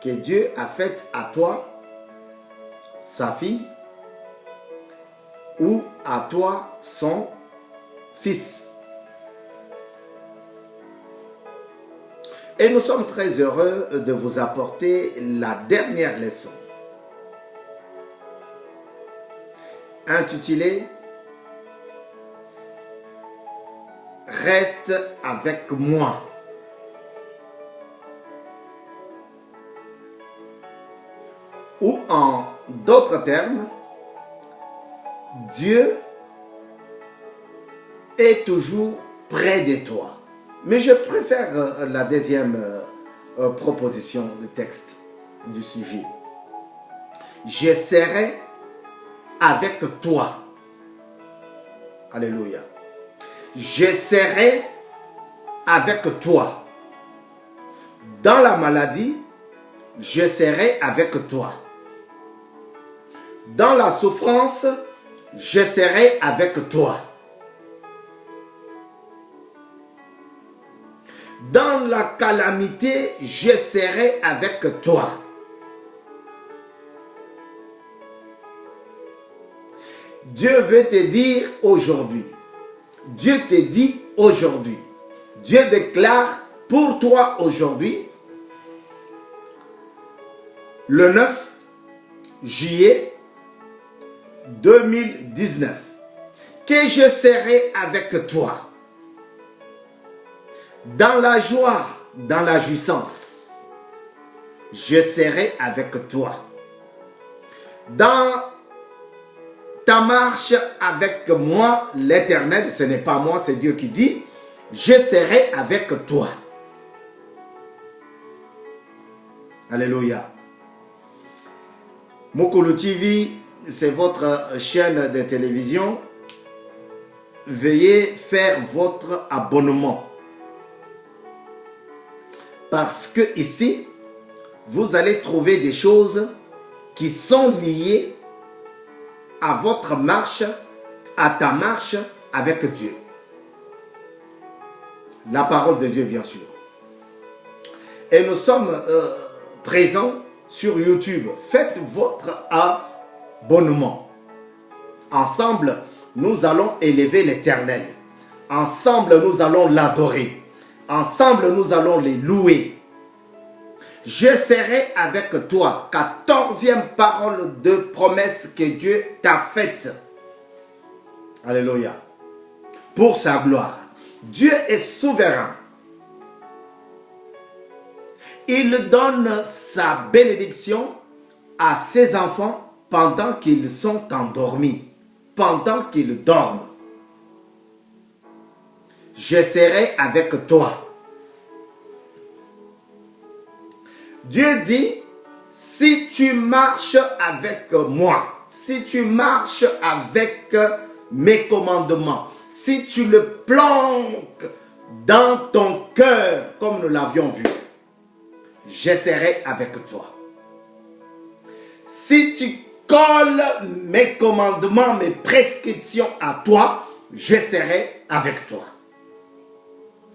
que Dieu a faite à toi, sa fille, ou à toi, son fils. Et nous sommes très heureux de vous apporter la dernière leçon, intitulée « Reste avec moi ». Ou en d'autres termes, Dieu est toujours près de toi. Mais je préfère la deuxième proposition de texte du sujet. Je serai avec toi. Alléluia. Je serai avec toi. Dans la maladie, je serai avec toi. Dans la souffrance, je serai avec toi. Dans la calamité, je serai avec toi. Dieu veut te dire aujourd'hui. Dieu te dit aujourd'hui. Dieu déclare pour toi aujourd'hui, le 9 juillet 2019, que je serai avec toi. Dans la joie, dans la jouissance, je serai avec toi. Dans ta marche avec moi, l'Éternel, ce n'est pas moi, c'est Dieu qui dit, je serai avec toi. Alléluia. Mukulu TV, c'est votre chaîne de télévision. Veuillez faire votre abonnement. Parce que ici, vous allez trouver des choses qui sont liées à votre marche, à ta marche avec Dieu. La parole de Dieu, bien sûr. Et nous sommes présents sur YouTube. Faites votre abonnement. Ensemble, nous allons élever l'Éternel. Ensemble, nous allons l'adorer. Ensemble, nous allons les louer. Je serai avec toi. 14e parole de promesse que Dieu t'a faite. Alléluia. Pour sa gloire. Dieu est souverain. Il donne sa bénédiction à ses enfants pendant qu'ils sont endormis, pendant qu'ils dorment. Je serai avec toi. Dieu dit, si tu marches avec moi, si tu marches avec mes commandements, si tu le planques dans ton cœur, comme nous l'avions vu, je serai avec toi. Si tu colles mes commandements, mes prescriptions à toi, je serai avec toi.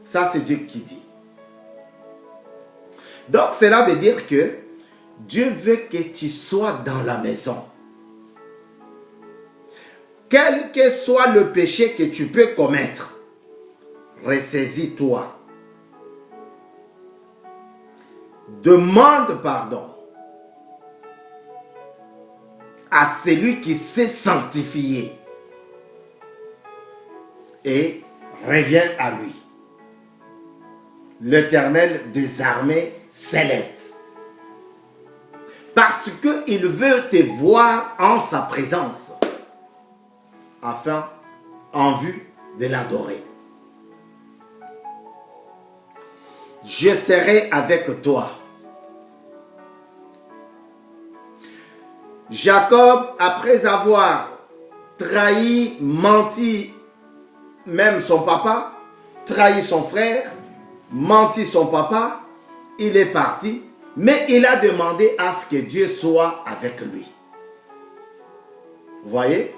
Ça, c'est Dieu qui dit. Donc, cela veut dire que Dieu veut que tu sois dans la maison. Quel que soit le péché que tu peux commettre, ressaisis-toi. Demande pardon à celui qui s'est sanctifié et reviens à lui. L'Éternel des armées célestes. Parce qu'il veut te voir en sa présence, afin, en vue de l'adorer. Je serai avec toi. Jacob, après avoir trahi, menti, même son papa, trahi son frère, menti son papa, il est parti, mais il a demandé à ce que Dieu soit avec lui. Vous voyez?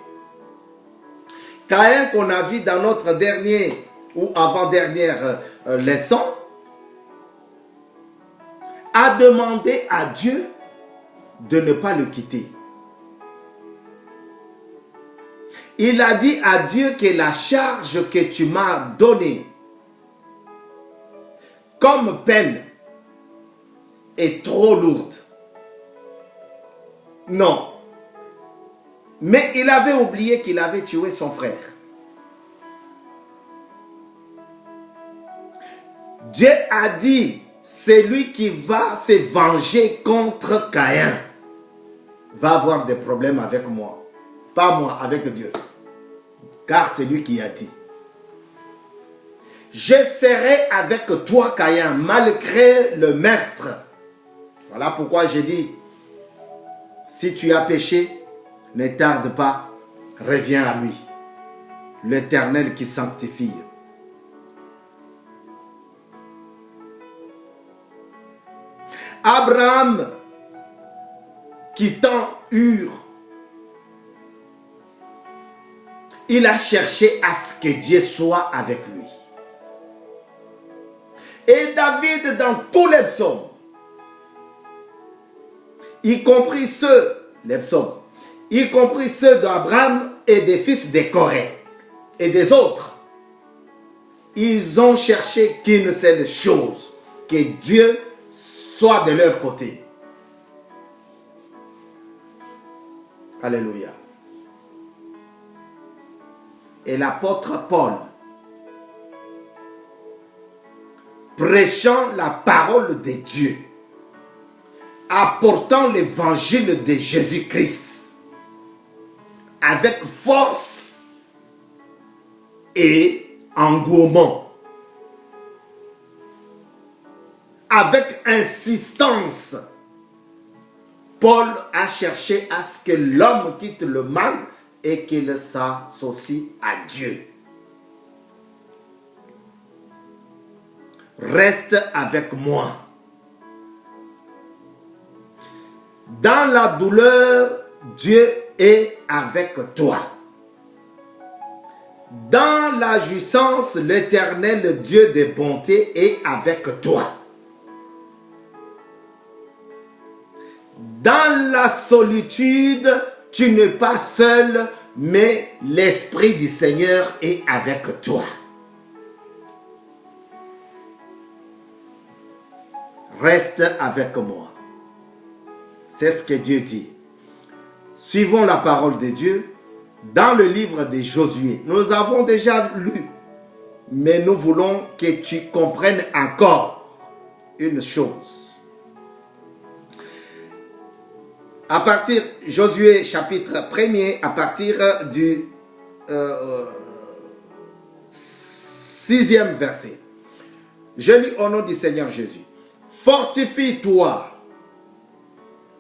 Caïn qu'on a vu dans notre dernier ou avant-dernière leçon a demandé à Dieu de ne pas le quitter. Il a dit à Dieu que la charge que tu m'as donnée comme peine est trop lourde. Non. Mais il avait oublié qu'il avait tué son frère. Dieu a dit, c'est lui qui va se venger contre Caïn. Va avoir des problèmes avec moi. Pas moi, avec Dieu. Car c'est lui qui a dit. Je serai avec toi, Caïn, malgré le meurtre. Voilà pourquoi j'ai dit, si tu as péché, ne tarde pas, reviens à lui. L'Éternel qui sanctifie. Abraham, quittant Ur, il a cherché à ce que Dieu soit avec lui. Et David, dans tous les psaumes, y compris ceux, les psaumes, y compris ceux d'Abraham et des fils de Corée et des autres, ils ont cherché qu'une seule chose, que Dieu soit de leur côté. Alléluia. Et l'apôtre Paul, prêchant la parole de Dieu, apportant l'évangile de Jésus-Christ avec force et engouement, avec insistance, Paul a cherché à ce que l'homme quitte le mal et qu'il s'associe à Dieu. Reste avec moi. Dans la douleur, Dieu est avec toi. Dans la jouissance, l'Éternel Dieu de bonté est avec toi. Dans la solitude, tu n'es pas seul, mais l'Esprit du Seigneur est avec toi. Reste avec moi. C'est ce que Dieu dit. Suivons la parole de Dieu dans le livre de Josué. Nous avons déjà lu, mais nous voulons que tu comprennes encore une chose. À partir, Josué chapitre 1er, à partir du 6e verset. Je lis au nom du Seigneur Jésus. Fortifie-toi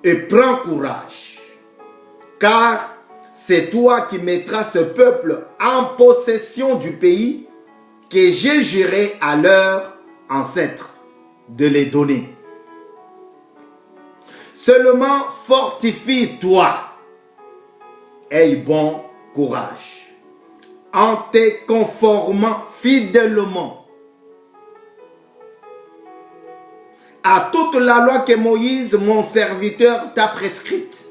et prends courage, car c'est toi qui mettras ce peuple en possession du pays que j'ai juré à leurs ancêtres de les donner. Seulement fortifie-toi, aie bon courage, en te conformant fidèlement à toute la loi que Moïse, mon serviteur, t'a prescrite.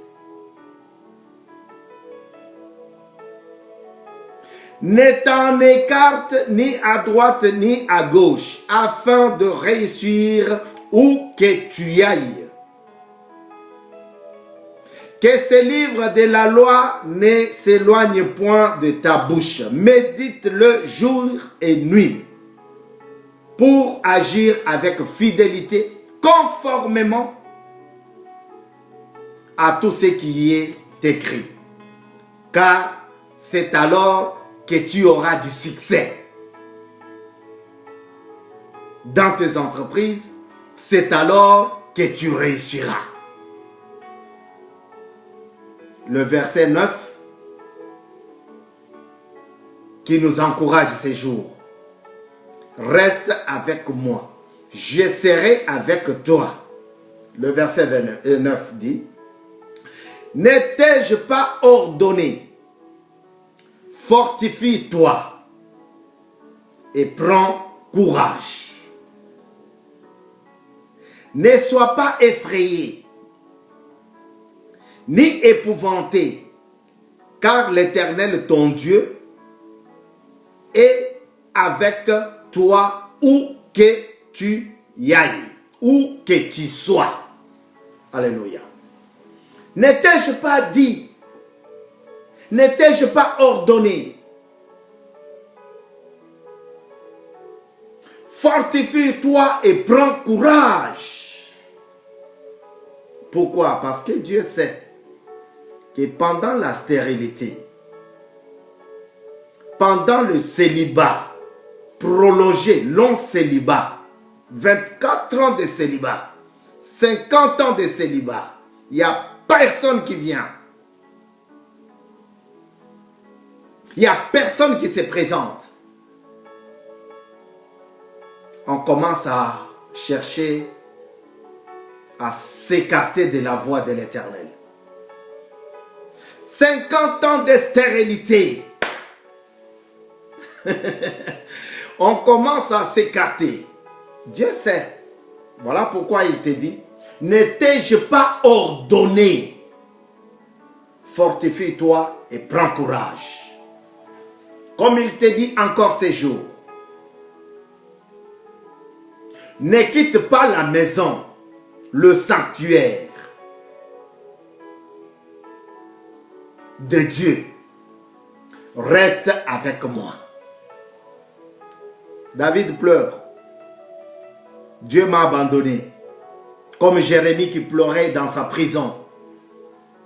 Ne t'en écarte ni à droite ni à gauche, afin de réussir où que tu ailles. Que ce livre de la loi ne s'éloigne point de ta bouche. Médite-le jour et nuit pour agir avec fidélité, conformément à tout ce qui y est écrit. Car c'est alors que tu auras du succès dans tes entreprises. C'est alors que tu réussiras. Le verset 9 qui nous encourage ces jours. Reste avec moi, je serai avec toi. Le verset 29 dit, ne t'ai-je pas ordonné, fortifie-toi et prends courage. Ne sois pas effrayé, ni épouvanté, car l'Éternel, ton Dieu, est avec toi où que tu y ailles, où que tu sois. Alléluia. Ne t'ai-je pas dit, ne t'ai-je pas ordonné? Fortifie-toi et prends courage. Pourquoi? Parce que Dieu sait que pendant la stérilité, pendant le célibat, prolongé, long célibat, 24 ans de célibat, 50 ans de célibat, il n'y a personne qui vient. Il n'y a personne qui se présente. On commence à chercher à s'écarter de la voie de l'Éternel. 50 ans de stérilité. On commence à s'écarter. Dieu sait. Voilà pourquoi il te dit, ne t'ai-je pas ordonné? Fortifie-toi et prends courage. Comme il te dit encore ces jours. Ne quitte pas la maison, le sanctuaire de Dieu. Reste avec moi. David pleure. Dieu m'a abandonné. Comme Jérémie qui pleurait dans sa prison.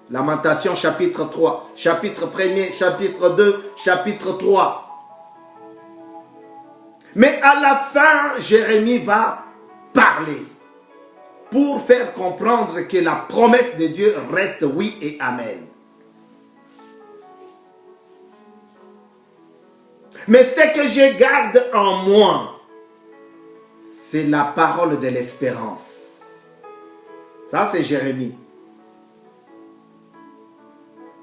Lamentation chapitre 3, chapitre 1er, chapitre 2, chapitre 3. Mais à la fin, Jérémie va parler pour faire comprendre que la promesse de Dieu reste oui et amen. Mais ce que je garde en moi, c'est la parole de l'espérance. Ça, c'est Jérémie.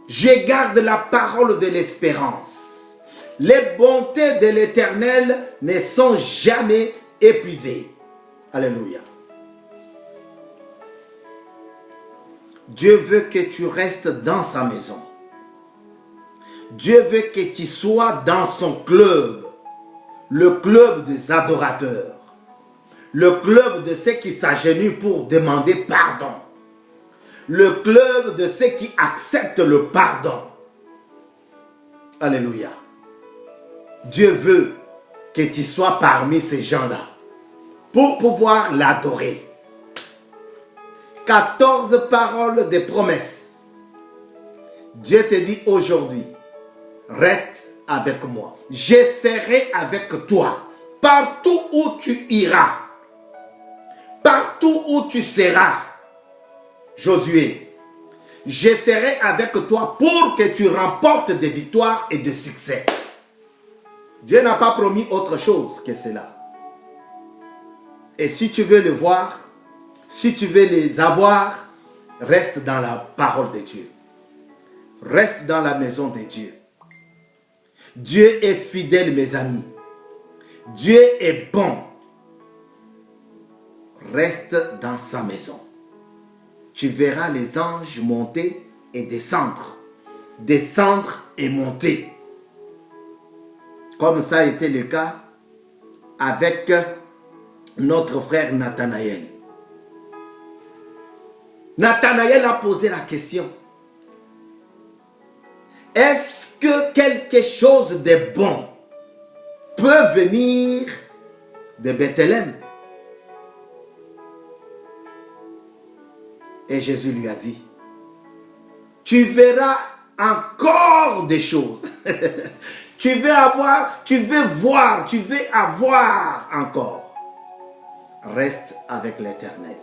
Je garde la parole de l'espérance. Les bontés de l'Éternel ne sont jamais épuisées. Alléluia. Dieu veut que tu restes dans sa maison. Dieu veut que tu sois dans son club. Le club des adorateurs. Le club de ceux qui s'agenouillent pour demander pardon. Le club de ceux qui acceptent le pardon. Alléluia. Dieu veut que tu sois parmi ces gens-là pour pouvoir l'adorer. 14 paroles de promesses. Dieu te dit aujourd'hui, reste avec moi. Je serai avec toi partout où tu iras. Partout où tu seras. Josué, je serai avec toi pour que tu remportes des victoires et des succès. Dieu n'a pas promis autre chose que cela. Et si tu veux le voir, si tu veux les avoir, reste dans la parole de Dieu. Reste dans la maison de Dieu. Dieu est fidèle, mes amis. Dieu est bon. Reste dans sa maison. Tu verras les anges monter et descendre. Descendre et monter. Comme ça a été le cas avec notre frère Nathanaël. Nathanaël a posé la question. Est-ce que quelque chose de bon peut venir de Bethléem? Et Jésus lui a dit, tu verras encore des choses. Tu veux avoir, tu veux voir, tu veux avoir encore. Reste avec l'Éternel.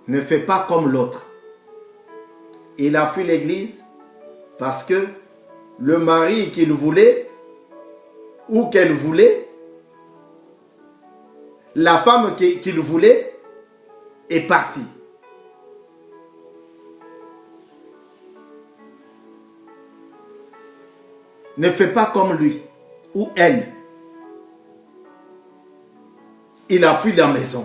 Ne fais pas comme l'autre. Il a fui l'église parce que le mari qu'il voulait ou qu'elle voulait, la femme qu'il voulait est partie. Ne fais pas comme lui ou elle. il a fui la maison.